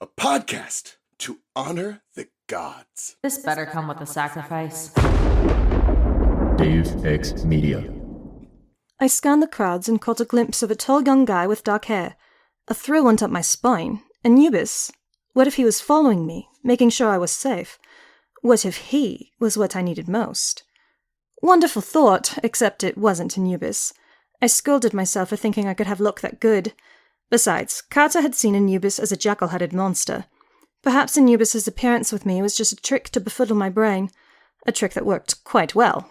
a podcast to honor the gods. This better come with a sacrifice. Dave X Media. I scanned the crowds and caught a glimpse of a tall young guy with dark hair. A thrill went up my spine. Anubis? What if he was following me, making sure I was safe? What if he was what I needed most? Wonderful thought, except it wasn't Anubis. I scolded myself for thinking I could have luck that good. Besides, Carter had seen Anubis as a jackal-headed monster. Perhaps Anubis's appearance with me was just a trick to befuddle my brain. A trick that worked quite well.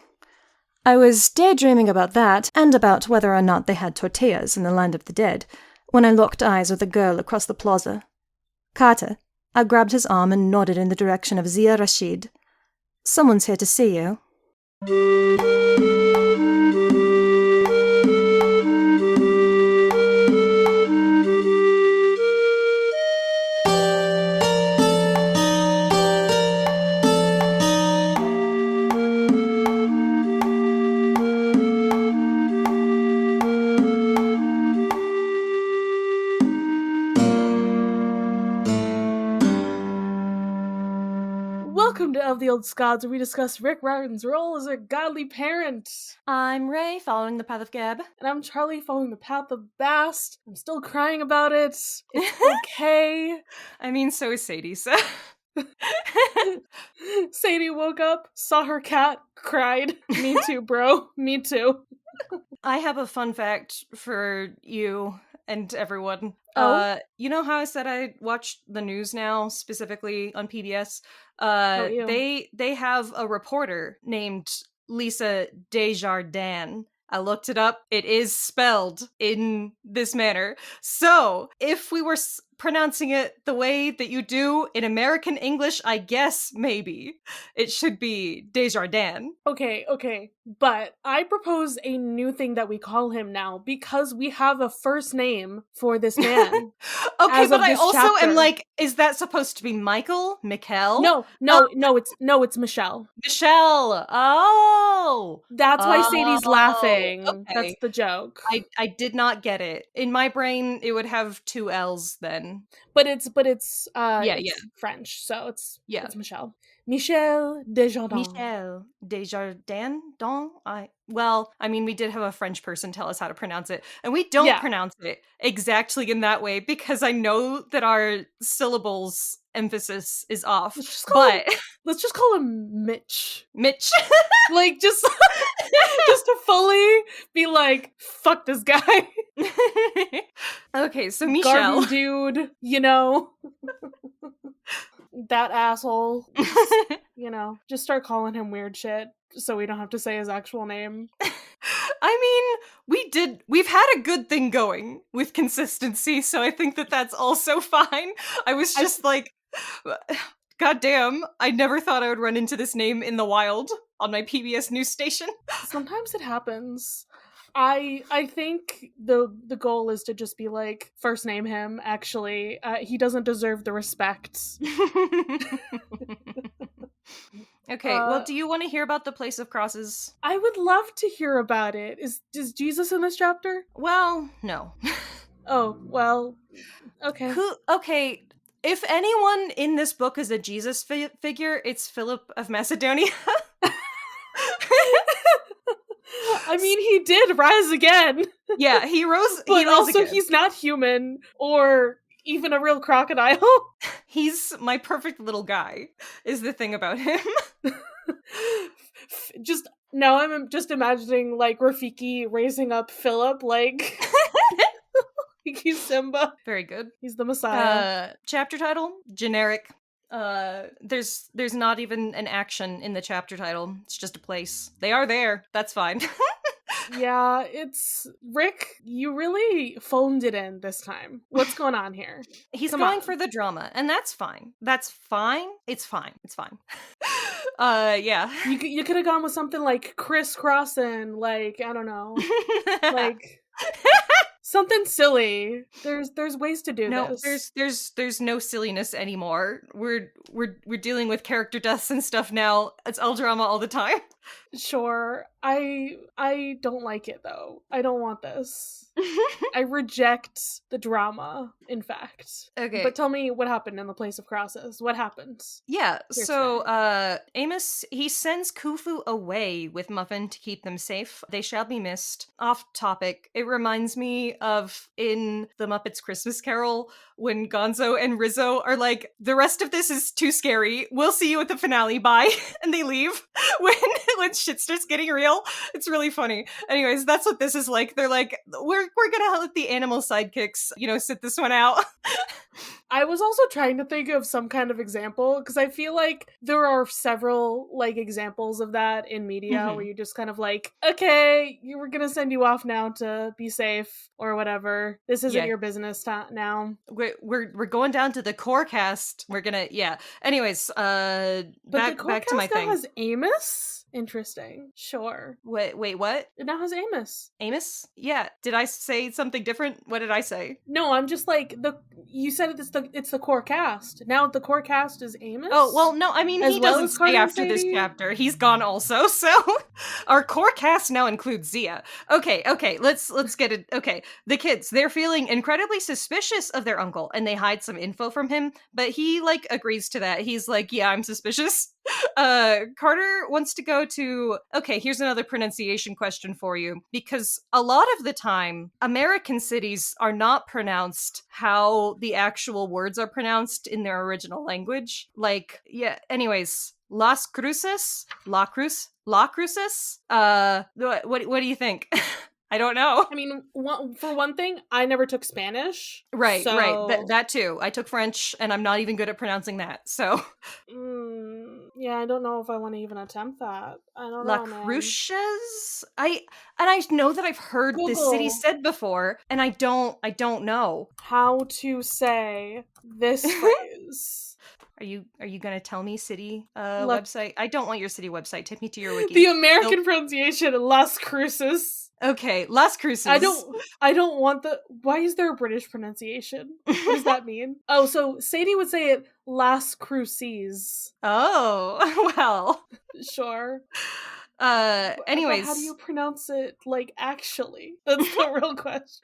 I was daydreaming about that, and about whether or not they had tortillas in the land of the dead, when I locked eyes with a girl across the plaza. Carter. I grabbed his arm and nodded in the direction of Zia Rashid. Someone's here to see you. Welcome to Of the Old Scots, where we discuss Rick Riordan's role as a godly parent. I'm Raye, following the path of Gab. And I'm Charlie, following the path of Bast. I'm still crying about it. It's okay. I mean, so is Sadie, so... Sadie woke up, saw her cat, cried. Me too, bro. Me too. I have a fun fact for you and everyone. Oh? You know how I said I watched the news now, specifically on PBS? Yeah. They have a reporter named Lisa Desjardins. I looked it up. It is spelled in this manner. So, if we were pronouncing it the way that you do in American English, I guess maybe it should be Desjardins. Okay. But I propose a new thing that we call him now, because we have a first name for this man. Okay, but I also chapter. am like, is that supposed to be Michael? Mikkel? No, it's Michelle. Michelle. Oh. That's why Sadie's laughing. Okay. That's the joke. I did not get it. In my brain, it would have two L's then. But it's Yeah. French, so it's Michelle. Michel Desjardins? We did have a French person tell us how to pronounce it, and we don't pronounce it exactly in that way because I know that our syllables emphasis is off. Let's just call him Mitch. Mitch. Like, just to fully be like, fuck this guy. Okay, so Michel. Garden dude, you know. That asshole. Just start calling him weird shit so we don't have to say his actual name. I mean, we've had a good thing going with consistency, so I think that that's also fine. I was just like, goddamn, I never thought I would run into this name in the wild on my PBS news station. Sometimes it happens. I think the goal is to just be like, first name him, actually. He doesn't deserve the respect. Okay, well, do you want to hear about the Place of Crosses? I would love to hear about it. Is Jesus in this chapter? Well, no. Oh, well, okay. Okay, if anyone in this book is a Jesus figure, it's Philip of Macedonia. I mean, he did rise again. Yeah, he rose. But he rose also, again. He's not human or even a real crocodile. He's my perfect little guy, is the thing about him. I'm just imagining, like, Rafiki raising up Philip, like... He's Simba. Very good. He's the Messiah. Chapter title? Generic. There's not even an action in the chapter title. It's just a place. They are there. That's fine. Yeah, it's... Rick, you really phoned it in this time. What's going on here? He's going for the drama, and that's fine. That's fine. It's fine. Yeah. You could have gone with something like crisscrossing, like, I don't know. Like... Something silly. There's ways to do this. There's no silliness anymore. We're dealing with character deaths and stuff now. It's all drama all the time. Sure. I don't like it though. I don't want this. I reject the drama, in fact. Okay. But tell me what happened in the place of crosses. What happened? Yeah, Here so Amos, he sends Khufu away with Muffin to keep them safe. They shall be missed. Off topic, it reminds me of in The Muppets Christmas Carol when Gonzo and Rizzo are like, the rest of this is too scary. We'll see you at the finale. Bye. And they leave when shit starts getting real. It's really funny. Anyways, that's what this is like. They're like, we're gonna let the animal sidekicks, sit this one out. I was also trying to think of some kind of example, because I feel like there are several examples of that in media where you're just kind of like, okay, we're gonna send you off now to be safe or whatever. This isn't your business now. We're going down to the core cast. We're gonna Anyways, back to my thing. Now has Amos. Interesting. Sure. Wait, what? It now has Amos. Amos? Yeah. Did I say something different? What did I say? No, I'm just like, you said it's the core cast. Now the core cast is Amos? Oh, well, no, I mean, he doesn't stay after this chapter. He's gone also, so our core cast now includes Zia. Okay, let's get it. Okay, the kids, they're feeling incredibly suspicious of their uncle, and they hide some info from him, but he, agrees to that. He's like, yeah, I'm suspicious. Carter wants to go to, okay, here's another pronunciation question for you, because a lot of the time, American cities are not pronounced how the actual words are pronounced in their original language. Anyways, Las Cruces? La Cruces? What do you think? I don't know. I mean, for one thing, I never took Spanish. Right. That too. I took French, and I'm not even good at pronouncing that, so... Yeah, I don't know if I want to even attempt that. I don't know, man. Cruces? I know that I've heard Google. This city said before, and I don't know. How to say this phrase. Are you gonna tell me city website? I don't want your city website. Take me to your wiki. The American pronunciation, Las Cruces. Okay, Las Cruces. I don't want why is there a British pronunciation? What does that mean? Oh, so Sadie would say it Las Cruces. Oh, well. Sure. Anyways. But how do you pronounce it, actually? That's the real question.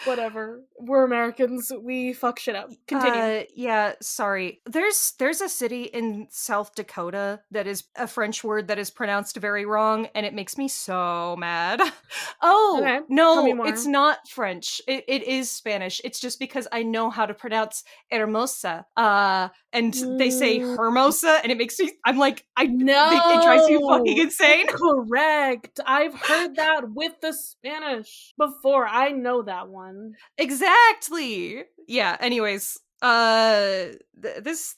Whatever. We're Americans. We fuck shit up. Continue. Yeah, sorry. There's a city in South Dakota that is a French word that is pronounced very wrong, and it makes me so mad. Oh, okay. No, it's not French. It is Spanish. It's just because I know how to pronounce hermosa. And they say hermosa, and it makes me, I'm like, I know. It drives me fucking insane. Correct. I've heard that with the Spanish before. I know that one. Exactly. Yeah, anyways, this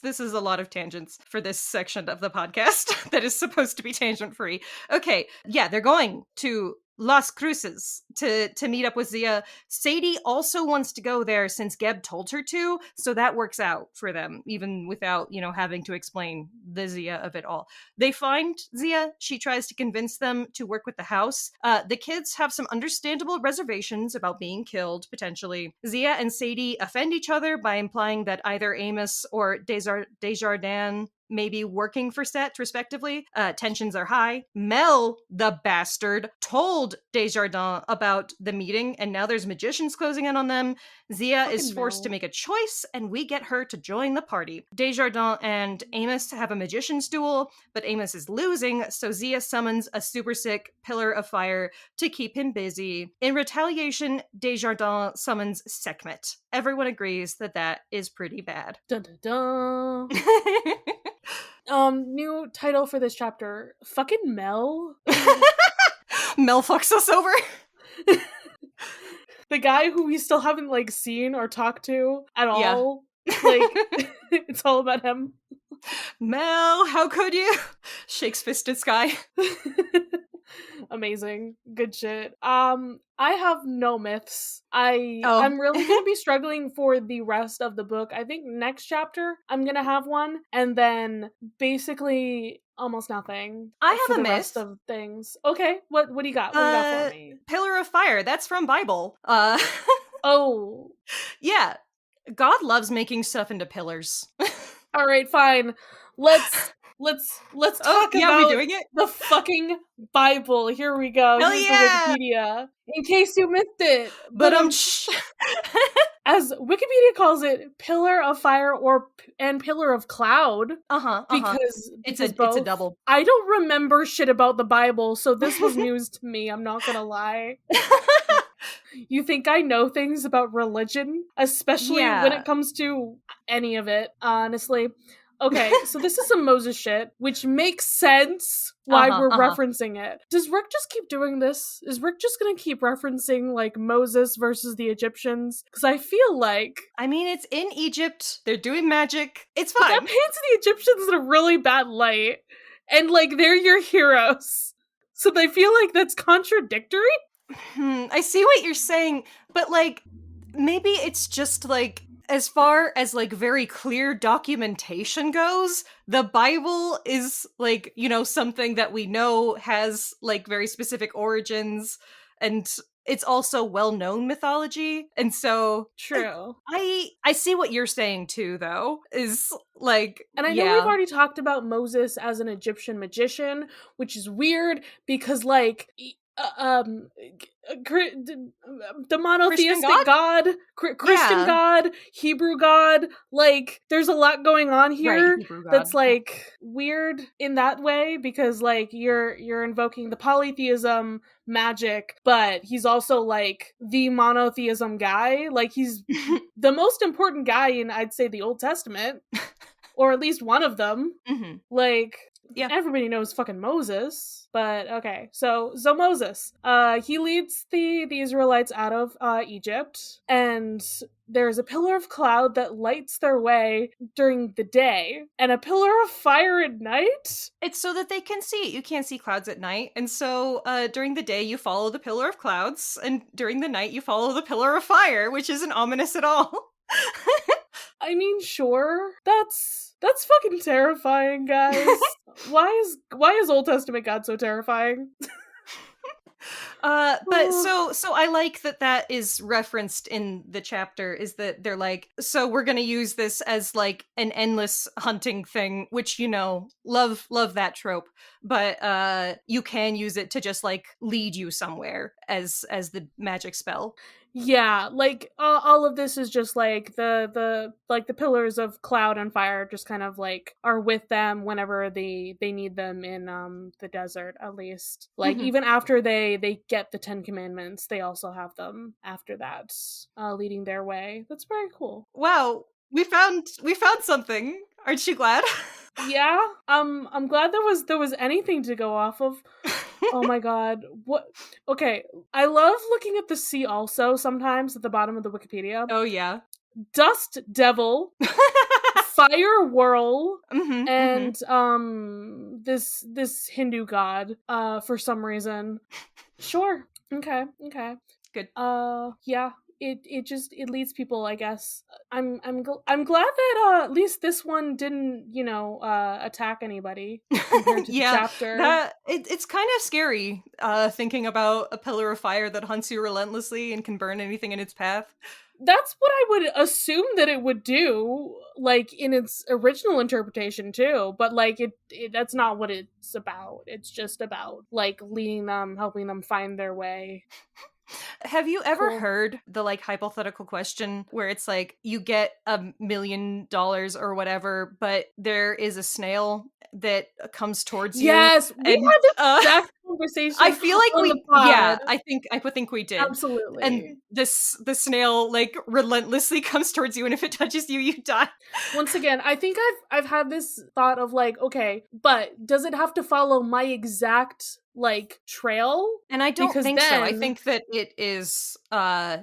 is a lot of tangents for this section of the podcast that is supposed to be tangent free. Okay, yeah, they're going to Las Cruces to meet up with Zia. Sadie also wants to go there since Geb told her to, so that works out for them, even without, having to explain the Zia of it all. They find Zia. She tries to convince them to work with the house. The kids have some understandable reservations about being killed, potentially. Zia and Sadie offend each other by implying that either Amos or Desjardins may be working for Set, respectively. Tensions are high. Mel, the bastard, told Desjardins about the meeting, and now there's magicians closing in on them. Zia is forced to make a choice, and we get her to join the party. Desjardins and Amos have a magician's duel, but Amos is losing, so Zia summons a super sick pillar of fire to keep him busy. In retaliation, Desjardins summons Sekhmet. Everyone agrees that is pretty bad. Dun dun dun. New title for this chapter. Fucking Mel. Mel fucks us over. The guy who we still haven't seen or talked to at all. It's all about him. Mel, how could you? Shakes fist at sky. Amazing. Good shit. I have no myths. I'm really gonna be struggling for the rest of the book. I think next chapter I'm gonna have one, and then basically almost nothing. I have a myth. Rest of things. Okay, what do you got? What do you got for me? Pillar of fire. That's from Bible. Oh, yeah. God loves making stuff into pillars. All right, fine. Let's let's talk yeah, about we doing it? the fucking Bible. Here we go. Hell Here's yeah! the Wikipedia. In case you missed it. But as Wikipedia calls it, pillar of fire and pillar of cloud. Because it's both. a double. I don't remember shit about the Bible, so this was news to me. I'm not gonna lie. You think I know things about religion, especially when it comes to any of it, honestly. Okay, so this is some Moses shit, which makes sense why we're referencing it. Does Rick just keep doing this? Is Rick just gonna keep referencing, like, Moses versus the Egyptians? Because I feel like... I mean, it's in Egypt. They're doing magic. It's But fine. that paints the Egyptians in a really bad light. And, like, they're your heroes. So they feel like that's contradictory? I see what you're saying, but, like, maybe it's just, like, as far as, like, very clear documentation goes, the Bible is, like, you know, something that we know has, like, very specific origins, and it's also well-known mythology, and so... True. I see what you're saying, too, though, is, like, and I know we've already talked about Moses as an Egyptian magician, which is weird, because, like... the monotheistic God, Christian God, Hebrew God, like, there's a lot going on here that's, like, weird in that way, because, like, you're invoking the polytheism magic, but he's also, like, the monotheism guy. Like, he's the most important guy in, I'd say, the Old Testament, or at least one of them. Like... Yeah. Everybody knows fucking Moses, but okay. So Moses, he leads the Israelites out of Egypt, and there's a pillar of cloud that lights their way during the day, and a pillar of fire at night? It's so that they can see. You can't see clouds at night, and so during the day you follow the pillar of clouds, and during the night you follow the pillar of fire, which isn't ominous at all. I mean, sure. That's fucking terrifying, guys. Why is Old Testament God so terrifying? But so I like that is referenced in the chapter, is that they're like, so we're gonna use this as, like, an endless hunting thing, which, you know, love that trope, but you can use it to just, like, lead you somewhere as the magic spell. Yeah, like, all of this is just, like, the pillars of cloud and fire just kind of, like, are with them whenever they need them in the desert, at least. Like, even after they get the 10 Commandments, they also have them after that, leading their way. That's very cool. Wow, we found something. Aren't you glad? Yeah, I'm glad there was anything to go off of. Oh my god. What? Okay, I love looking at the sea also sometimes at the bottom of the Wikipedia. Oh yeah. Dust Devil, Fire Whirl, and this Hindu god for some reason. Sure. Okay. Good. Yeah. It leads people, I guess. I'm glad that at least this one didn't, you know, attack anybody compared to the chapter. It's kind of scary thinking about a pillar of fire that hunts you relentlessly and can burn anything in its path. That's what I would assume that it would do, like, in its original interpretation too, but, like, it that's not what it's about. It's just about, like, leading them, helping them find their way. Have you ever heard the, like, hypothetical question where it's like, you get $1 million or whatever, but there is a snail that comes towards you? Yes, we had this exact conversation. I feel like I think we did. Absolutely. And the snail, like, relentlessly comes towards you, and if it touches you, you die. Once again, I think I've had this thought of, like, okay, but does it have to follow my exact, like, trail? And I don't think so. I think that it is,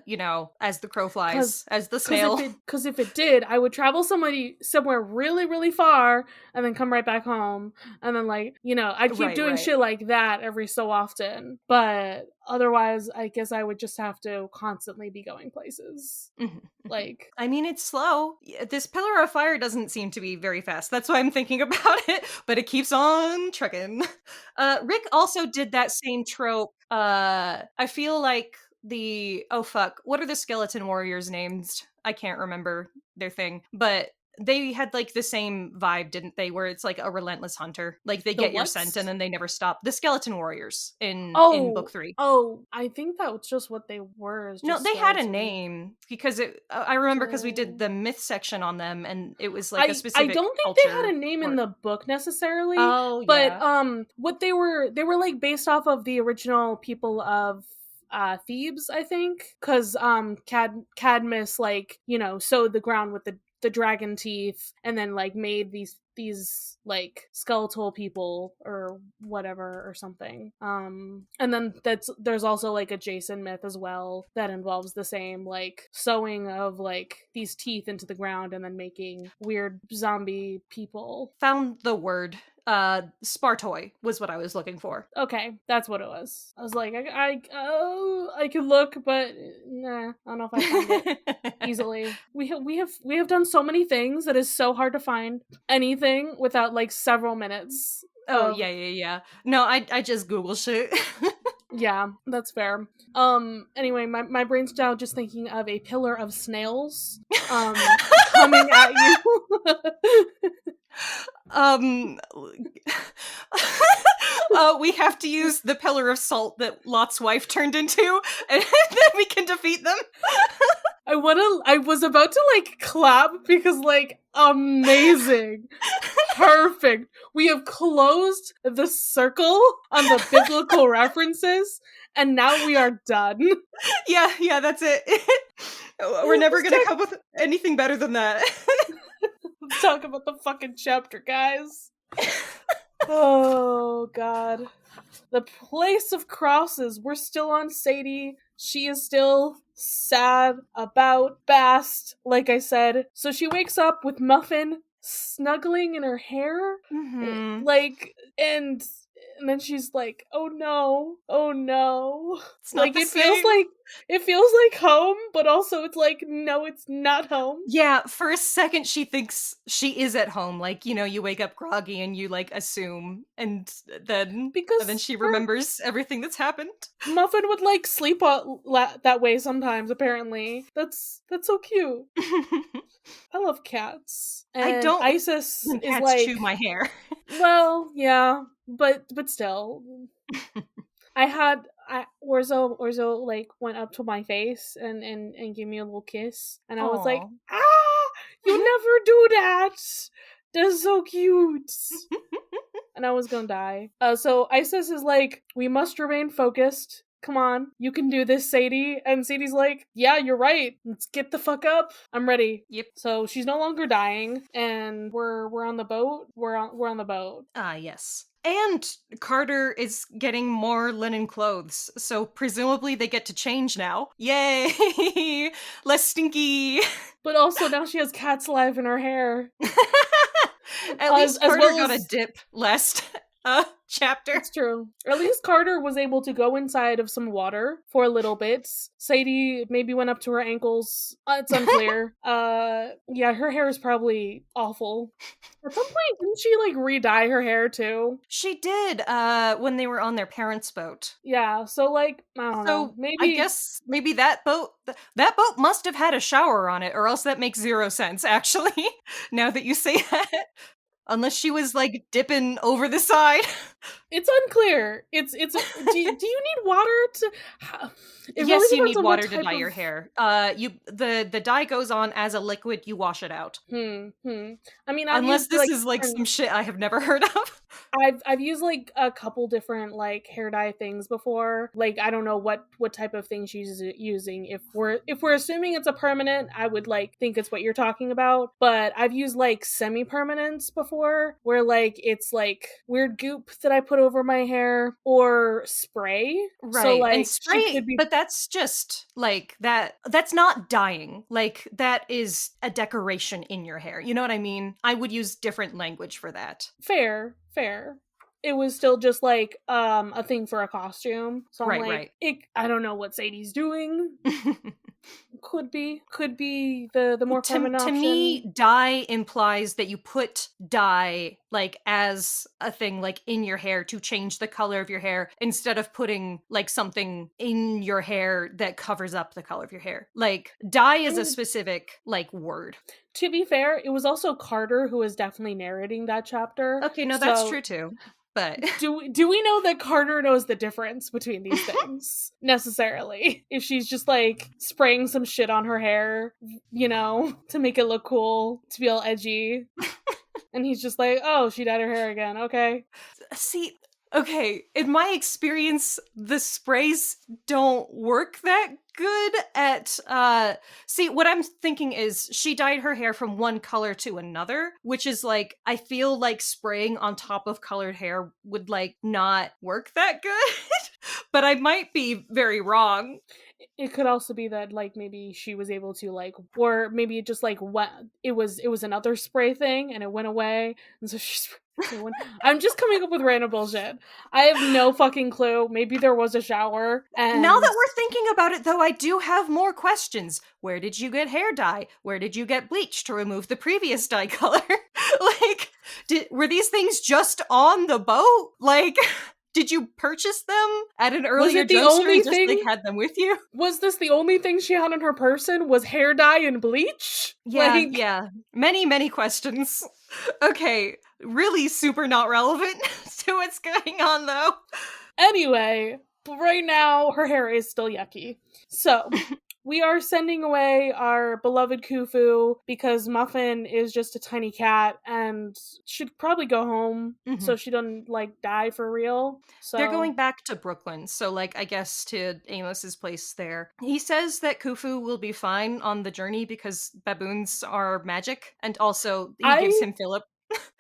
you know, as the crow flies, as the snail. Because if it did, I would travel somewhere really, really far, and then come right back home, and then, like, you know, I'd keep doing shit like that every so often. But otherwise, I guess I would just have to constantly be going places. Like, I mean, it's slow. This pillar of fire doesn't seem to be very fast. That's why I'm thinking about it, but it keeps on trucking. Rick also did that same trope. I feel like what are the skeleton warriors named? I can't remember their thing, but they had like the same vibe, didn't they? Where it's like a relentless hunter. Like they get your what? scent and then they never stop. The skeleton warriors in book 3. Oh, I think that was just what they were. is No, just they had a skeleton. name because I remember because we did the myth section on them and it was like a specific I don't think they had a name in the book necessarily. Oh, but yeah. what they were like based off of the original people of Thebes, I think, because Cadmus, like, you know, sowed the ground with the dragon teeth and then like made these like skeletal people or whatever or something. And then there's also like a Jason myth as well that involves the same like sowing of like these teeth into the ground and then making weird zombie people. Found the word. Spartoi was what I was looking for. Okay, that's what it was. I was like, I could look, but nah, I don't know if I found it easily. We have done so many things that is so hard to find anything without like several minutes. Oh yeah. No, I just Google shit. Yeah, that's fair. Anyway, my brain's now just thinking of a pillar of snails coming at you. We have to use the pillar of salt that Lot's wife turned into, and then we can defeat them. I was about to like clap because like amazing. Perfect. We have closed the circle on the biblical references and now we are done. Yeah, that's it. We're never gonna come with anything better than that. Let's talk about the fucking chapter, guys. Oh, God. The place of crosses. We're still on Sadie. She is still sad about Bast, like I said. So she wakes up with Muffin snuggling in her hair. Mm-hmm. Like, and then she's like, oh no. It's not like the it same. feels like home, but also it's like, no, it's not home. Yeah, for a second she thinks she is at home. Like, you know, you wake up groggy and you like assume, and then she remembers everything that's happened. Muffin would like sleep that way sometimes. Apparently, that's so cute. I love cats. And I don't. Isis When is cats like, chew my hair. Well, yeah, but still, Orzo like went up to my face and gave me a little kiss, and I was like, you never do that. That's so cute. And I was gonna die. So Isis is like, we must remain focused. Come on, you can do this, Sadie. And Sadie's like, yeah, you're right. Let's get the fuck up. I'm ready. Yep. So she's no longer dying, and we're on the boat. We're on the boat. Yes. And Carter is getting more linen clothes, so presumably they get to change now. Yay! Less stinky! But also now she has cat's life in her hair. At least Carter got a dip last chapter. That's true. At least Carter was able to go inside of some water for a little bit. Sadie maybe went up to her ankles. It's unclear. Yeah, her hair is probably awful. At some point, didn't she like re-dye her hair too? She did, when they were on their parents' boat. Yeah, so like, I don't know. Maybe I guess maybe that boat must have had a shower on it, or else that makes zero sense, actually, now that you say that. Unless she was like dipping over the side. It's unclear. It's do you need water to yes, you need water to dye your hair. The dye goes on as a liquid, you wash it out. I mean, unless this is like some shit I have never heard of. I've used like a couple different like hair dye things before. Like, I don't know what type of thing she's using. If we're assuming it's a permanent, I would like think it's what you're talking about. But I've used like semi-permanents before, where like it's like weird goop that I put over my hair, or spray. Right. So like, and spray, but that's just like that's not dyeing. Like, that is a decoration in your hair. You know what I mean? I would use different language for that. Fair. It was still just like a thing for a costume. So I'm like, right. I don't know what Sadie's doing. could be the more feminine to option. me, dye implies that you put dye like as a thing like in your hair to change the color of your hair instead of putting like something in your hair that covers up the color of your hair. Like dye is a specific like word. To be fair, it was also Carter who was definitely narrating that chapter. Okay, no, that's true too. But do we know that Carter knows the difference between these things necessarily? If she's just like spraying some shit on her hair, you know, to make it look cool, to be all edgy. And he's just like, oh, she dyed her hair again. Okay. See, okay, in my experience, the sprays don't work that good at see, what I'm thinking is she dyed her hair from one color to another, which is like, I feel like spraying on top of colored hair would like not work that good. But I might be very wrong. It could also be that like maybe she was able to like, or maybe it just like it was another spray thing and it went away, and so she's I'm just coming up with random bullshit. I have no fucking clue. Maybe there was a shower. And now that we're thinking about it, though, I do have more questions. Where did you get hair dye? Where did you get bleach to remove the previous dye color? Like, were these things just on the boat? Like, did you purchase them at an earlier juncture and just like had them with you? Was this the only thing she had on her person? Was hair dye and bleach? Yeah, like... yeah. Many questions. Okay, really super not relevant to what's going on, though. Anyway, but right now, her hair is still yucky. So... we are sending away our beloved Khufu because Muffin is just a tiny cat and should probably go home so she doesn't, like, die for real. So they're going back to Brooklyn, so, like, I guess to Amos's place there. He says that Khufu will be fine on the journey because baboons are magic, and also he gives him Philip.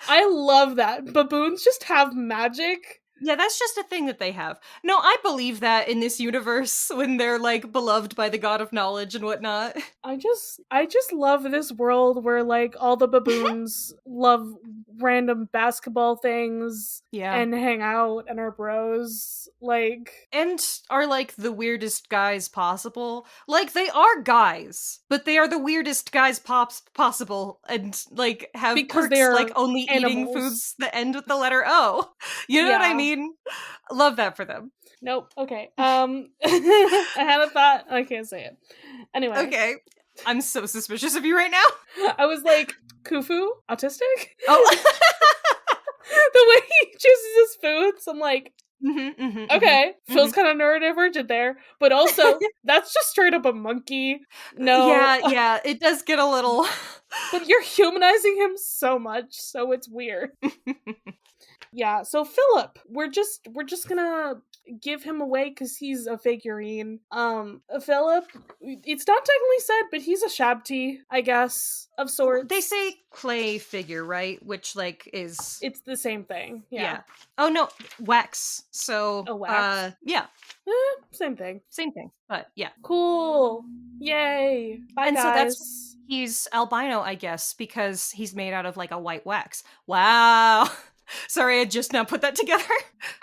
I love that. Baboons just have magic. Yeah, that's just a thing that they have. No, I believe that in this universe when they're like beloved by the god of knowledge and whatnot. I just love this world where like all the baboons love random basketball things and hang out and are bros, like, and are like the weirdest guys possible. Like they are guys, but they are the weirdest guys possible and like have because perks they're like only animals. Eating foods that end with the letter O. You know what I mean? Love that for them. Nope. Okay. I had a thought. I can't say it. Anyway. Okay. I'm so suspicious of you right now. I was like, Khufu? Autistic? Oh. The way he chooses his foods, I'm like, okay. Feels kind of neurodivergent there. But also, that's just straight up a monkey. No. Yeah. It does get a little... But you're humanizing him so much, so it's weird. Yeah, so Philip, we're just gonna give him away because he's a figurine. Philip, it's not technically said, but he's a Shabti, I guess, of sorts. They say clay figure, right? Which, like, is... It's the same thing, yeah. Oh, no, wax. So, wax? Yeah. Same thing. Same thing, but yeah. Cool. Yay. Bye, and guys. So that's... He's albino, I guess, because he's made out of, like, a white wax. Wow. Sorry, I just now put that together.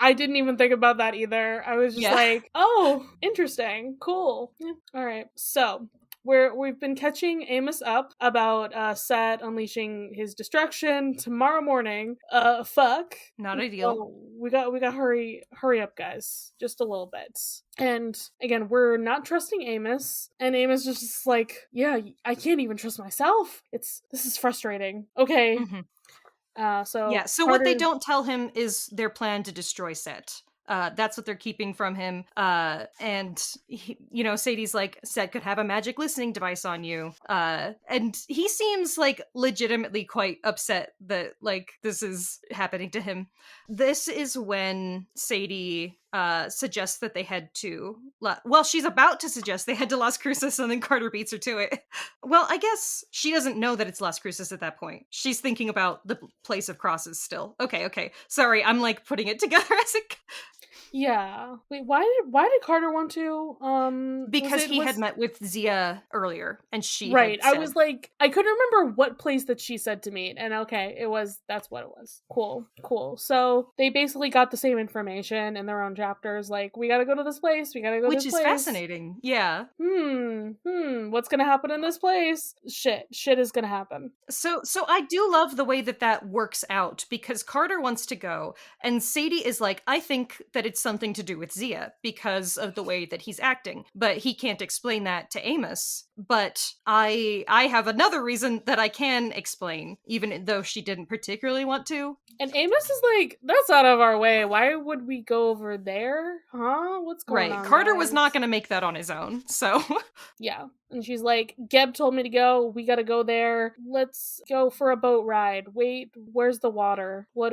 I didn't even think about that either. I was just like, oh, interesting. Cool. Yeah. All right. So we've been catching Amos up about Set unleashing his destruction tomorrow morning. Fuck. Not ideal. Oh, we got hurry up, guys. Just a little bit. And again, we're not trusting Amos, and Amos just like, yeah, I can't even trust myself. This is frustrating. Okay. So what they don't tell him is their plan to destroy Set. That's what they're keeping from him. And he, Sadie's like, Set could have a magic listening device on you. And he seems like legitimately quite upset that like this is happening to him. This is when Sadie suggests that they head to she's about to suggest they head to Las Cruces, and then Carter beats her to it. Well, I guess she doesn't know that it's Las Cruces at that point. She's thinking about the place of crosses still. Okay. Sorry, I'm like putting it together as it... Yeah. Wait, why did Carter want to? Because he had met with Zia earlier, and she right. Had said... I was like, I couldn't remember what place that she said to meet, and that's what it was. Cool. So they basically got the same information in their own chapters, like, we gotta go to this place, we gotta go to Which this is place. fascinating. Yeah. What's gonna happen in this place? Shit is gonna happen. So I do love the way that works out, because Carter wants to go and Sadie is like, I think that it's something to do with Zia because of the way that he's acting, but he can't explain that to Amos. But I have another reason that I can explain, even though she didn't particularly want to. And Amos is like, that's out of our way. Why would we go over there? Huh? What's going on? Right. Carter guys? was not going to make that on his own. So Yeah. And she's like, Geb told me to go. We gotta go there. Let's go for a boat ride. Wait, where's the water? How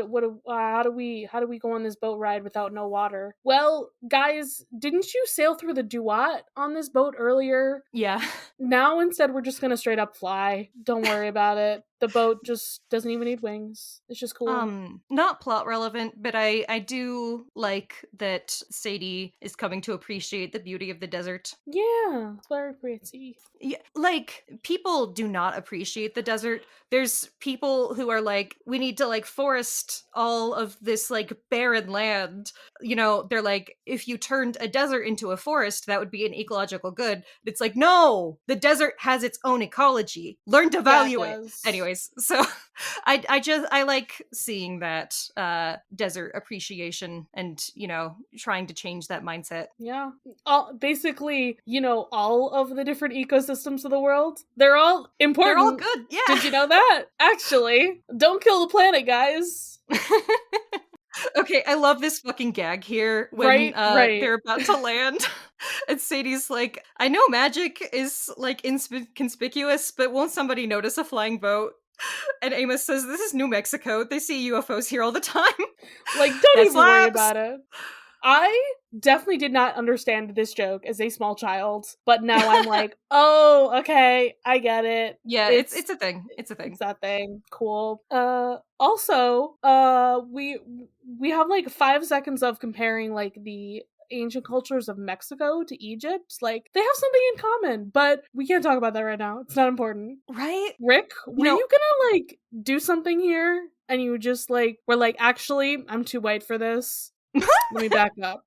do we go on this boat ride without no water? Well, guys, didn't you sail through the Duat on this boat earlier? yeah. Now instead we're just gonna straight up fly. Don't worry about it. The boat just doesn't even need wings. It's just cool. Not plot relevant, but I do like that Sadie is coming to appreciate the beauty of the desert. Yeah, it's very pretty. Yeah, like, people do not appreciate the desert. There's people who are like, we need to, like, forest all of this, like, barren land. You know, they're like, if you turned a desert into a forest, that would be an ecological good. It's like, no! The desert has its own ecology. Learn to value it. does. Anyways, so I like seeing that desert appreciation and, you know, trying to change that mindset. Yeah. Basically, all of the different ecosystems of the world, they're all important. They're all good, yeah. Did you know that? Actually, don't kill the planet, guys. Okay, I love this fucking gag here when Right. they're about to land. And Sadie's like, I know magic is, like, inconspicuous, but won't somebody notice a flying boat? And Amos says, this is New Mexico. They see UFOs here all the time. Like, don't That even worry slaps. about it. I definitely did not understand this joke as a small child, but now I'm like, oh, okay, I get it. Yeah, it's a thing. It's a thing. It's that thing. Cool. Also, we have like 5 seconds of comparing like the ancient cultures of Mexico to Egypt. Like, they have something in common, but we can't talk about that right now. It's not important. Right? Rick, were you gonna like do something here? And you just like were like, actually, I'm too white for this. Let me back up.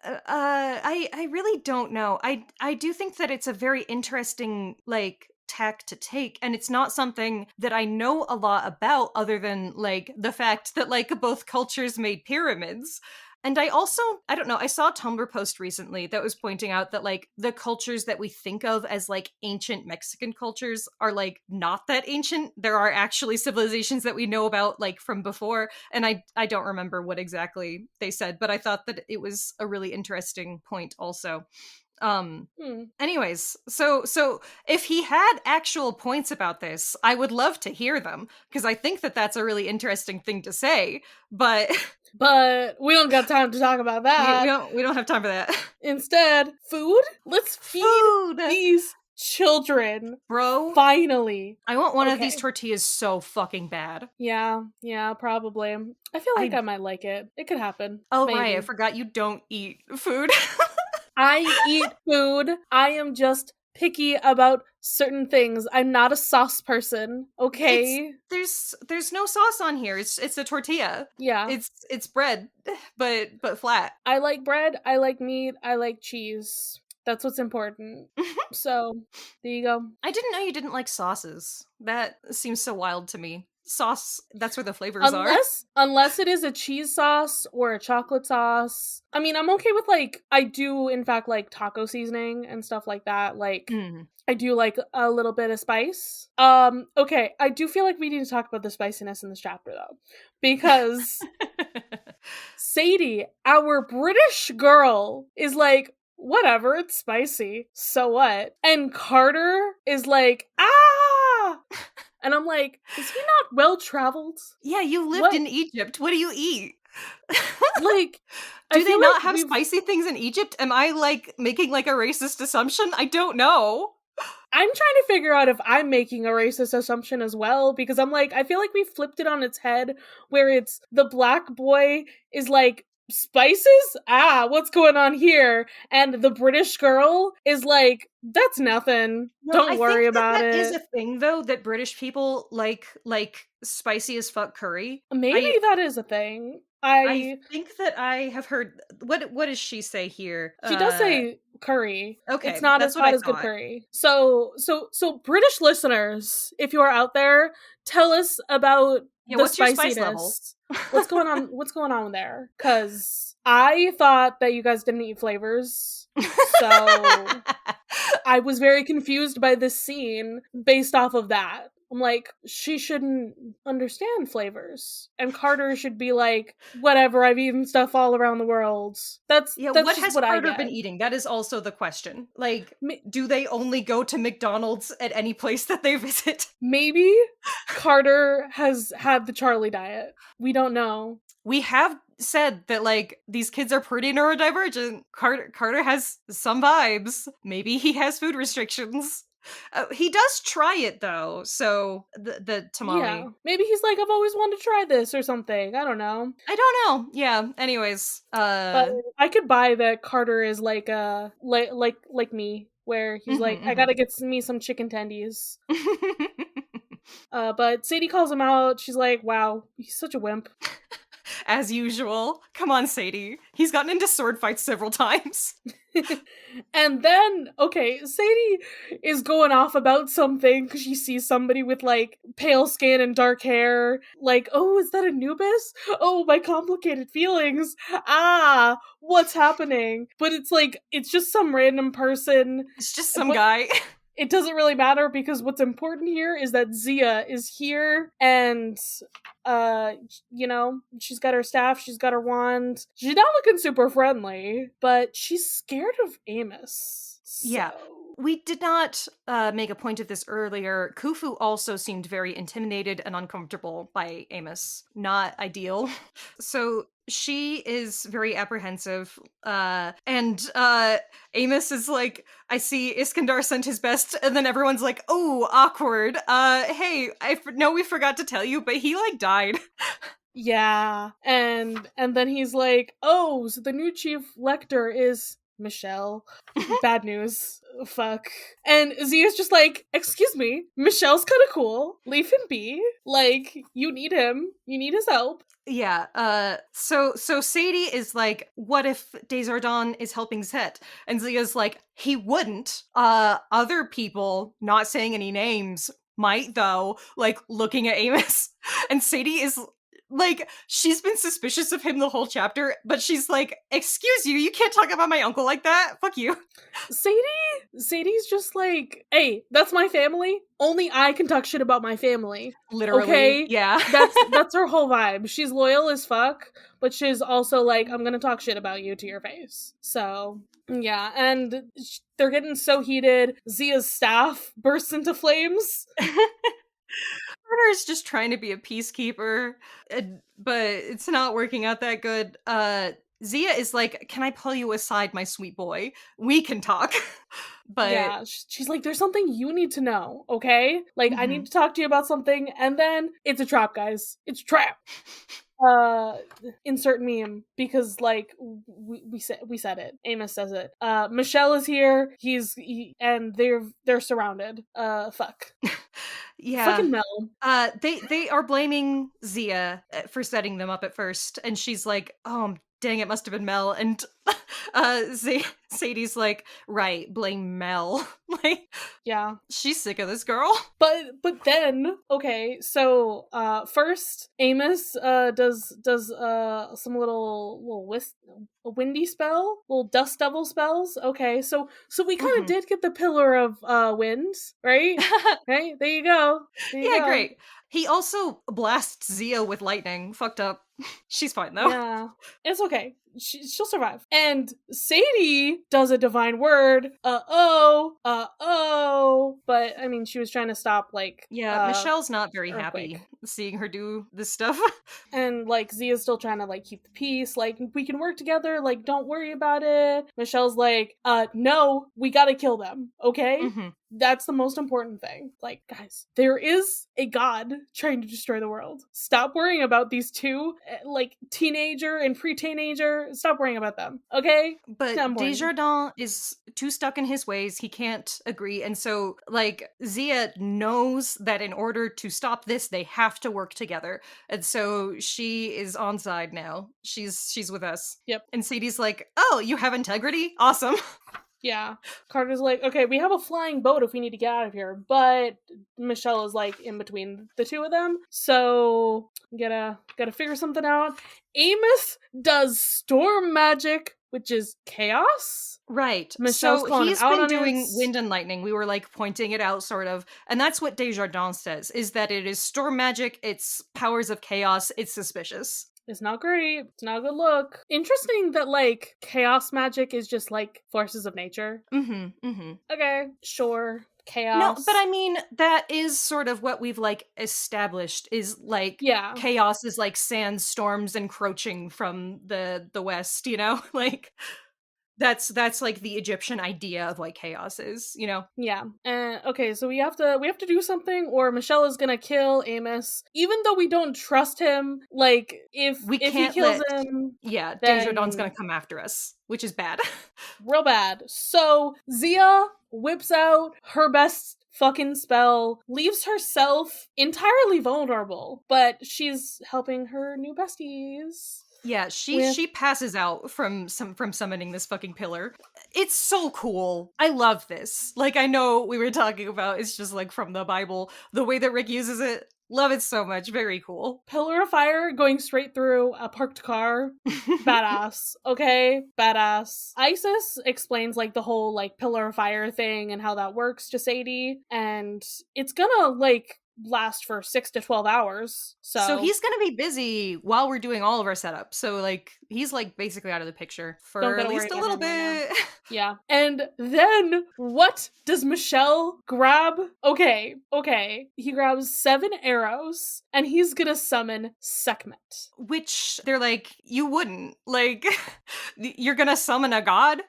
I really don't know. I do think that it's a very interesting, like, tack to take, and it's not something that I know a lot about other than, like, the fact that, like, both cultures made pyramids. And I don't know, I saw a Tumblr post recently that was pointing out that, like, the cultures that we think of as, like, ancient Mexican cultures are, like, not that ancient. There are actually civilizations that we know about, like, from before, and I don't remember what exactly they said, but I thought that it was a really interesting point also. Anyways, so if he had actual points about this, I would love to hear them, because I think that that's a really interesting thing to say, but we don't got time to talk about that. we don't have time for that. Instead, food? Let's feed these children. Bro. Finally. I want one of these tortillas so fucking bad. Yeah, probably. I feel like I might like it. It could happen. Oh, maybe. Raye, I forgot you don't eat food. I eat food. I am just picky about certain things. I'm not a sauce person, okay? There's no sauce on here. It's a tortilla. Yeah. It's bread, but flat. I like bread, I like meat, I like cheese. That's what's important. So, there you go. I didn't know you didn't like sauces. That seems so wild to me. Sauce, that's where the flavors are. Unless it is a cheese sauce or a chocolate sauce. I mean, I'm okay with, like, I do, in fact, like taco seasoning and stuff like that. Like, I do like a little bit of spice. Okay, I do feel like we need to talk about the spiciness in this chapter, though. Because Sadie, our British girl, is like, whatever, it's spicy. So what? And Carter is like, ah! And I'm like, is he not well-traveled? Yeah, you lived in Egypt. What do you eat? Like, do they not have spicy things in Egypt? Am I, like, making, like, a racist assumption? I don't know. I'm trying to figure out if I'm making a racist assumption as well, because I'm like, I feel like we flipped it on its head, where it's the black boy is, like, spices? Ah, what's going on here? And the British girl is like, that's nothing. Well, Don't worry about that it. is a thing, though, that British people like spicy as fuck curry. Maybe that is a thing. I think that I have heard. What does she say here? She does say curry. Okay, it's not that's as what hot I as good thought. curry. So British listeners, if you are out there, tell us about the what's your spiciness. spice level? What's going on? What's going on there? Because I thought that you guys didn't eat flavors, so I was very confused by this scene based off of that. I'm like, she shouldn't understand flavors. And Carter should be like, whatever, I've eaten stuff all around the world. That's what has what Carter I get. been eating? That is also the question. Like, do they only go to McDonald's at any place that they visit? Maybe Carter has had the Charlie diet. We don't know. We have said that, like, these kids are pretty neurodivergent. Carter has some vibes. Maybe he has food restrictions. He does try it, though, so the tamale. Yeah, maybe he's like, I've always wanted to try this or something. I don't know. Yeah, anyways. But I could buy that Carter is like like me, where he's like, I gotta get me some chicken tendies. But Sadie calls him out. She's like, wow, he's such a wimp. As usual. Come on, Sadie. He's gotten into sword fights several times. And then, okay, Sadie is going off about something because she sees somebody with, like, pale skin and dark hair. Like, oh, is that Anubis? Oh, my complicated feelings. Ah, what's happening? But it's like, it's just some random person. It's just some guy. It doesn't really matter because what's important here is that Zia is here and, you know, she's got her staff, she's got her wand. She's not looking super friendly, but she's scared of Amos. So. Yeah. We did not make a point of this earlier. Khufu also seemed very intimidated and uncomfortable by Amos. Not ideal. So she is very apprehensive. And Amos is like, I see Iskandar sent his best, and then everyone's like, oh, awkward. Hey, I know we forgot to tell you, but he, like, died. Yeah. And then he's like, oh, so the new chief lector is Michelle. Bad news. Fuck. And Zia's just like, excuse me, Michelle's kind of cool. Leave him be. Like, you need him. You need his help. Yeah, so Sadie is like, what if Desjardins is helping Zet? And Zia's like, he wouldn't. Other people, not saying any names, might though, like, looking at Amos. And Sadie is like, she's been suspicious of him the whole chapter, but she's like, excuse you can't talk about my uncle like that. Fuck you. Sadie's just like, hey, that's my family. Only I can talk shit about my family. Literally. Okay? Yeah. That's her whole vibe. She's loyal as fuck, but she's also like, I'm gonna talk shit about you to your face. So, yeah, and they're getting so heated. Zia's staff bursts into flames. Carter's just trying to be a peacekeeper, but it's not working out that good. Zia is like, can I pull you aside, my sweet boy? We can talk. But yeah, she's like, there's something you need to know, okay? Like, I need to talk to you about something, and then it's a trap, guys. It's a trap. Insert meme, because, like, we said it. Amos says it. Michelle is here. And they're surrounded. Fuck. Yeah. Fucking Mel. They are blaming Zia for setting them up at first, and she's like, oh, dang, it must have been Mel. And Sadie's like, right, blame Mel. Like, yeah, she's sick of this girl. But then, okay, so first Amos does some little a windy spell, little dust devil spells. Okay, so we kind of did get the pillar of wind, right? Right, there you go. Great. He also blasts Zia with lightning. Fucked up. She's fine though. Yeah, it's okay. She'll survive. And Sadie does a divine word. But I mean, she was trying to stop, like, Michelle's not very earthquake. happy seeing her do this stuff. And, like, Zia's still trying to, like, keep the peace. Like, we can work together. Like, don't worry about it. Michelle's like, no, we gotta kill them. Okay? That's the most important thing. Like, guys, there is a god trying to destroy the world. Stop worrying about these two, like, teenager and pre-teenager here. Stop worrying about them, okay? But Stop worrying. Desjardins is too stuck in his ways. He can't agree. And so, like, Zia knows that in order to stop this, they have to work together. And so she is on side now. She's with us. Yep. And Sadie's like, oh, you have integrity? Awesome. Yeah. Carter's like, okay, we have a flying boat if we need to get out of here. But Michelle is like in between the two of them. So gotta figure something out. Amos does storm magic, which is chaos. Right. Michelle's so calling he's him out been on doing his- wind and lightning. We were like pointing it out sort of. And that's what Desjardins says, is that it is storm magic, it's powers of chaos, it's suspicious. It's not great. It's not a good look. Interesting that, like, chaos magic is just, like, forces of nature. Okay, sure. Chaos. No, but I mean, that is sort of what we've, like, established, is, like, Yeah. chaos is, like, sandstorms encroaching from the west, you know? Like, that's like the Egyptian idea of what chaos is, you know? Yeah. Okay, so we have to do something, or Michelle is gonna kill Amos. Even though we don't trust him, like, if he kills him, Yeah, then- Desjardins gonna come after us, which is bad. real bad. So Zia whips out her best fucking spell, leaves herself entirely vulnerable, but she's helping her new besties. Yeah, she passes out from summoning this fucking pillar. It's so cool. I love this. Like, I know we were talking about it's just like from the Bible, the way that Rick uses it. Love it so much. Very cool. Pillar of fire going straight through a parked car. Badass. Okay? Badass. Isis explains, like, the whole, like, pillar of fire thing and how that works to Sadie. And it's gonna, like, last for 6 to 12 hours. So he's gonna be busy while we're doing all of our setup. So, like, he's, like, basically out of the picture for Don't gotta at least worry a little about him right bit. yeah. And then what does Michelle grab? Okay. He grabs 7 arrows and he's gonna summon Sekhmet. Which they're like, you wouldn't. Like, you're gonna summon a god?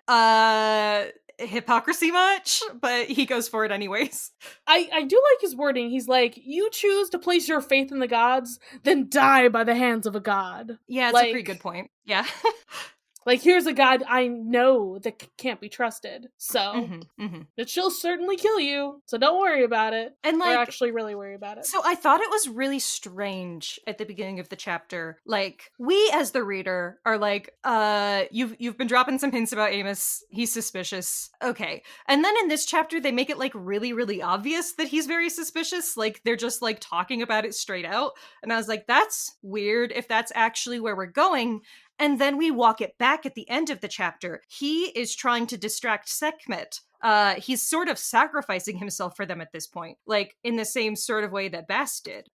Hypocrisy much? But he goes for it anyways. I do like his wording. He's like, you choose to place your faith in the gods, then die by the hands of a god. Yeah, it's like, a pretty good point. Yeah. Like, here's a god I know that can't be trusted. So, that she'll certainly kill you. So don't worry about it. And, like, or actually really worry about it. So I thought it was really strange at the beginning of the chapter. Like, we as the reader are like, you've been dropping some hints about Amos. He's suspicious. Okay. And then in this chapter, they make it, like, really, really obvious that he's very suspicious. Like, they're just, like, talking about it straight out. And I was like, that's weird if that's actually where we're going. And then we walk it back at the end of the chapter. He is trying to distract Sekhmet. He's sort of sacrificing himself for them at this point, like in the same sort of way that Bass did.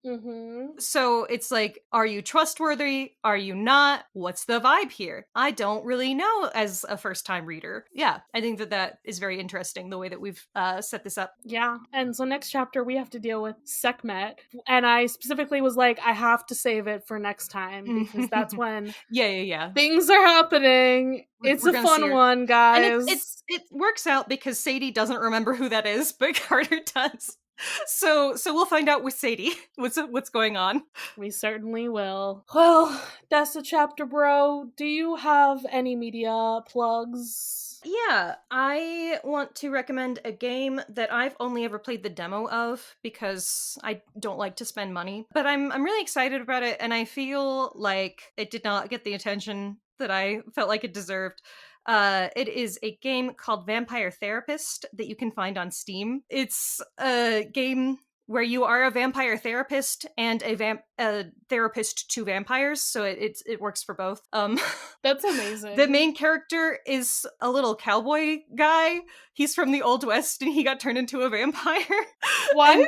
So it's like, are you trustworthy? Are you not? What's the vibe here? I don't really know as a first-time reader. Yeah, I think that is very interesting, the way that we've set this up. Yeah, and so next chapter we have to deal with Sekhmet, and I specifically was like, I have to save it for next time, because that's when yeah. things are happening. It's We're a gonna fun one, guys. And it works out because Sadie doesn't remember who that is, but Carter does. So we'll find out with Sadie what's going on. We certainly will. Well, that's the chapter, bro. Do you have any media plugs? Yeah, I want to recommend a game that I've only ever played the demo of because I don't like to spend money, but I'm really excited about it, and I feel like it did not get the attention that I felt like it deserved. It is a game called Vampire Therapist that you can find on Steam. It's a game where you are a vampire therapist and a therapist to vampires, so it works for both. That's amazing. The main character is a little cowboy guy. He's from the Old West and he got turned into a vampire. What? And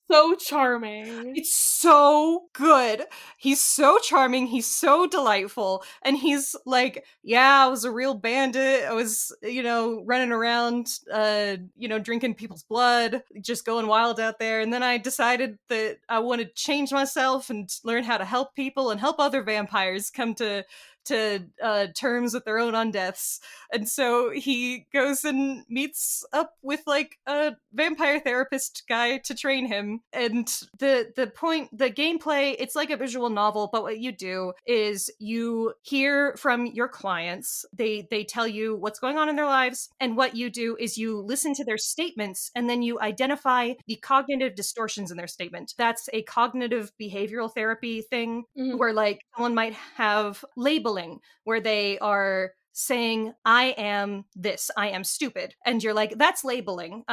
so charming. it's so good. He's so charming. He's so delightful. And he's like, yeah, I was a real bandit. I was, running around, drinking people's blood, just going wild out there. And then I decided that I wanted to change myself and learn how to help people and help other vampires come to terms with their own undeaths. And so he goes and meets up with like a vampire therapist guy to train him. And the gameplay, it's like a visual novel, but what you do is you hear from your clients. They tell you what's going on in their lives, and what you do is you listen to their statements, and then you identify the cognitive distortions in their statement. That's a cognitive behavioral therapy thing, where like someone might have labeling, where they are saying, I am this, I am stupid. And you're like, that's labeling.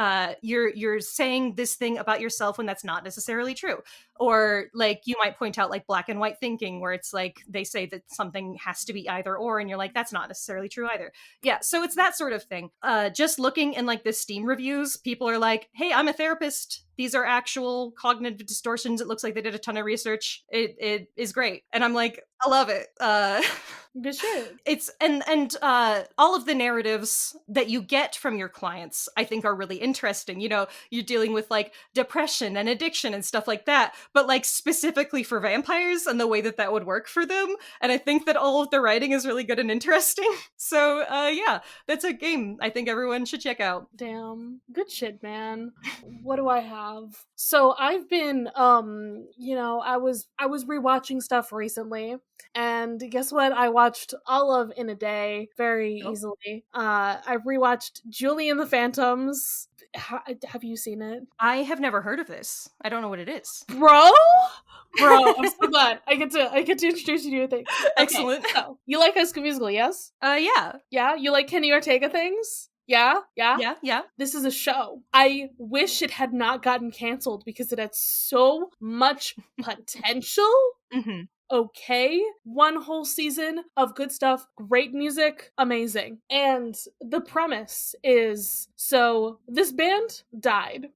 You're saying this thing about yourself when that's not necessarily true. Or like you might point out like black and white thinking, where it's like they say that something has to be either or, and you're like, that's not necessarily true either. Yeah, so it's that sort of thing. Just looking in like the Steam reviews, people are like, hey, I'm a therapist. These are actual cognitive distortions. It looks like they did a ton of research. It is great. And I'm like, I love it. Good shit. It's and all of the narratives that you get from your clients, I think, are really interesting. You know, you're dealing with like depression and addiction and stuff like that, but like specifically for vampires and the way that would work for them. And I think that all of the writing is really good and interesting. So yeah, that's a game I think everyone should check out. Damn. Good shit, man. What do I have? So I've been you know, I was rewatching stuff recently, and guess what? I watched all of in a day very easily. I rewatched Julie and the Phantoms. Have you seen it? I have never heard of this. I don't know what it is. Bro, I'm so glad I get to introduce you to things. Okay, Excellent. so, you like High School Musical, yes? Yeah. Yeah? You like Kenny Ortega things? Yeah? Yeah. This is a show. I wish it had not gotten canceled because it had so much potential. Okay, one whole season of good stuff, great music, amazing. And the premise is, so this band died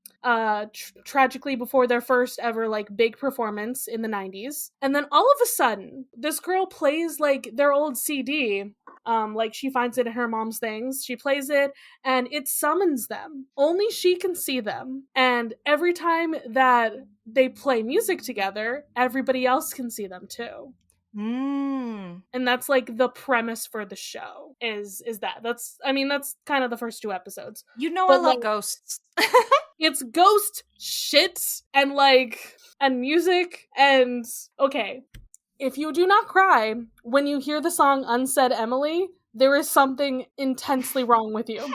tragically before their first ever like big performance in the 90s. And then all of a sudden, this girl plays like their old CD. Like she finds it in her mom's things. She plays it and it summons them. Only she can see them. And every time that they play music together, everybody else can see them too. And that's like the premise for the show is that. That's kind of the first 2 episodes. You know, but I love ghosts. It's ghost shit and music and okay. If you do not cry when you hear the song Unsaid Emily, there is something intensely wrong with you.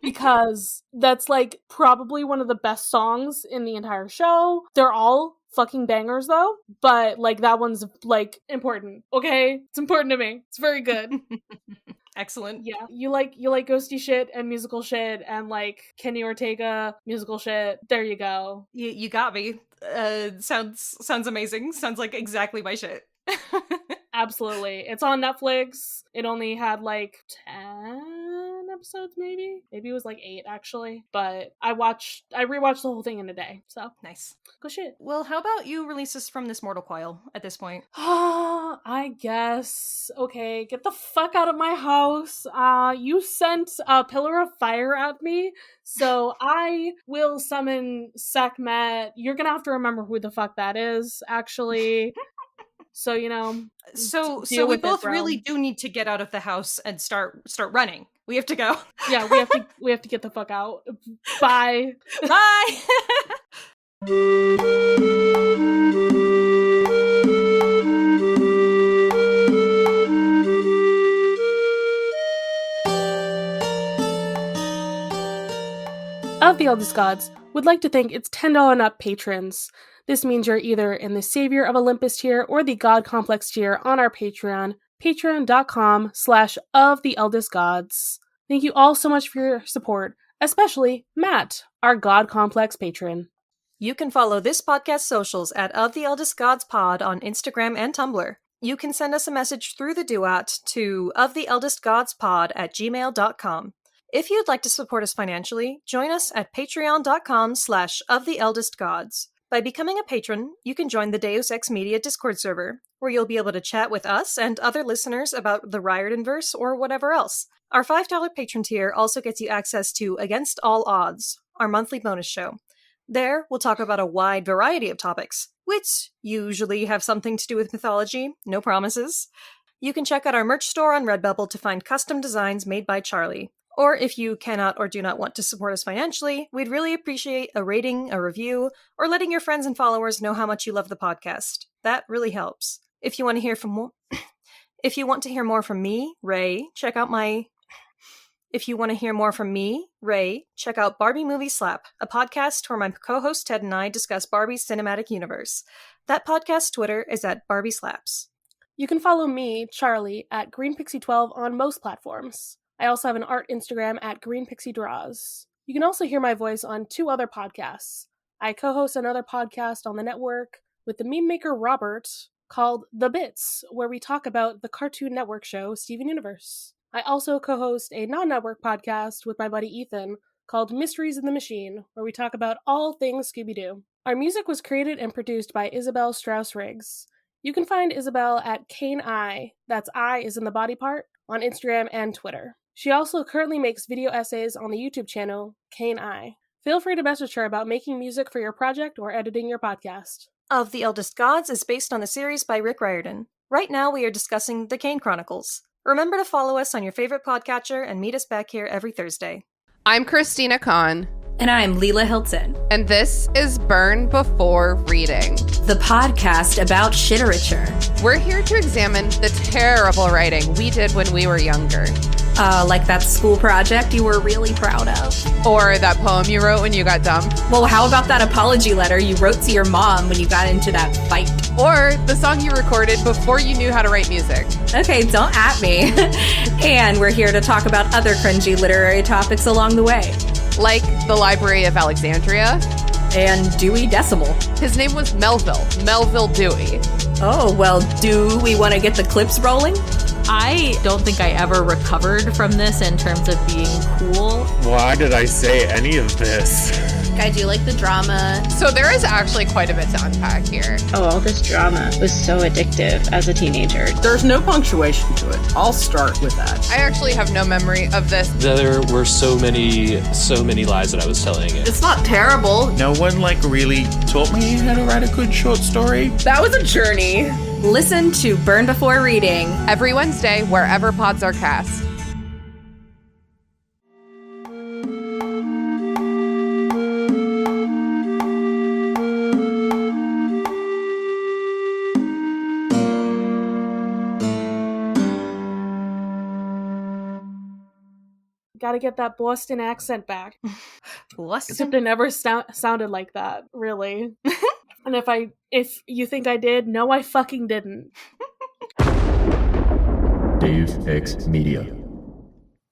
Because that's like probably one of the best songs in the entire show. They're all fucking bangers though, but like that one's like important. Okay? It's important to me. It's very good. Excellent. Yeah. You like ghosty shit and musical shit and like Kenny Ortega musical shit. There you go. You got me. Sounds amazing. Sounds like exactly my shit. Absolutely. It's on Netflix. It only had like 10 episodes, maybe it was like 8 actually, but I rewatched the whole thing in a day, so nice. Good shit. Well, how about you release us from this mortal coil at this point? I guess. Okay, get the fuck out of my house. You sent a pillar of fire at me, so I will summon Sekhmet. You're gonna have to remember who the fuck that is, actually. So, you know. So we both really do need to get out of the house and start running. We have to go. Yeah, we have to get the fuck out. Bye. Bye. Of the Eldest Gods would like to thank its $10 and up patrons. This means you're either in the Savior of Olympus tier or the God Complex tier on our Patreon, patreon.com/oftheeldestgods. Thank you all so much for your support, especially Matt, our God Complex patron. You can follow this podcast's socials at Of the Eldest Gods Pod on Instagram and Tumblr. You can send us a message through the Duat to oftheeldestgodspod@gmail.com. If you'd like to support us financially, join us at patreon.com/oftheeldestgods. By becoming a patron, you can join the Deus Ex Media Discord server, where you'll be able to chat with us and other listeners about the Riordanverse or whatever else. Our $5 patron tier also gets you access to Against All Odds, our monthly bonus show. There, we'll talk about a wide variety of topics, which usually have something to do with mythology, no promises. You can check out our merch store on Redbubble to find custom designs made by Charlie. Or if you cannot or do not want to support us financially, we'd really appreciate a rating, a review, or letting your friends and followers know how much you love the podcast. That really helps. If you want to hear more from me, Raye, check out Barbie Movie Slap, a podcast where my co-host Ted and I discuss Barbie's cinematic universe. That podcast Twitter is at Barbie Slaps. You can follow me, Charlie, at GreenPixie12 on most platforms. I also have an art Instagram at GreenPixieDraws. You can also hear my voice on 2 other podcasts. I co-host another podcast on the network with the meme maker Robert called The Bits, where we talk about the Cartoon Network show Steven Universe. I also co-host a non-network podcast with my buddy Ethan called Mysteries in the Machine, where we talk about all things Scooby-Doo. Our music was created and produced by Isabel Strauss-Riggs. You can find Isabel at Kane I, that's I is in the body part, on Instagram and Twitter. She also currently makes video essays on the YouTube channel, Kane I. Feel free to message her about making music for your project or editing your podcast. Of the Eldest Gods is based on the series by Rick Riordan. Right now we are discussing The Kane Chronicles. Remember to follow us on your favorite podcatcher and meet us back here every Thursday. I'm Christina Kahn. And I'm Leela Hilton. And this is Burn Before Reading, the podcast about shiterature. We're here to examine the terrible writing we did when we were younger. Like that school project you were really proud of. Or that poem you wrote when you got dumped. Well, how about that apology letter you wrote to your mom when you got into that fight? Or the song you recorded before you knew how to write music. Okay, don't at me. And we're here to talk about other cringy literary topics along the way. Like the Library of Alexandria. And Dewey Decimal. His name was Melville Dewey. Oh, well, do we want to get the clips rolling? I don't think I ever recovered from this in terms of being cool. Why did I say any of this? I do like the drama. So there is actually quite a bit to unpack here. Oh, all this drama was so addictive as a teenager. There's no punctuation to it. I'll start with that. I actually have no memory of this. There were so many lies that I was telling it. It's not terrible. No one really taught me how to write a good short story. That was a journey. Listen to Burn Before Reading every Wednesday, wherever pods are cast. Gotta get that Boston accent back. Boston? Except it never sounded like that, really. And if you think I did, no, I fucking didn't. Dave X Media.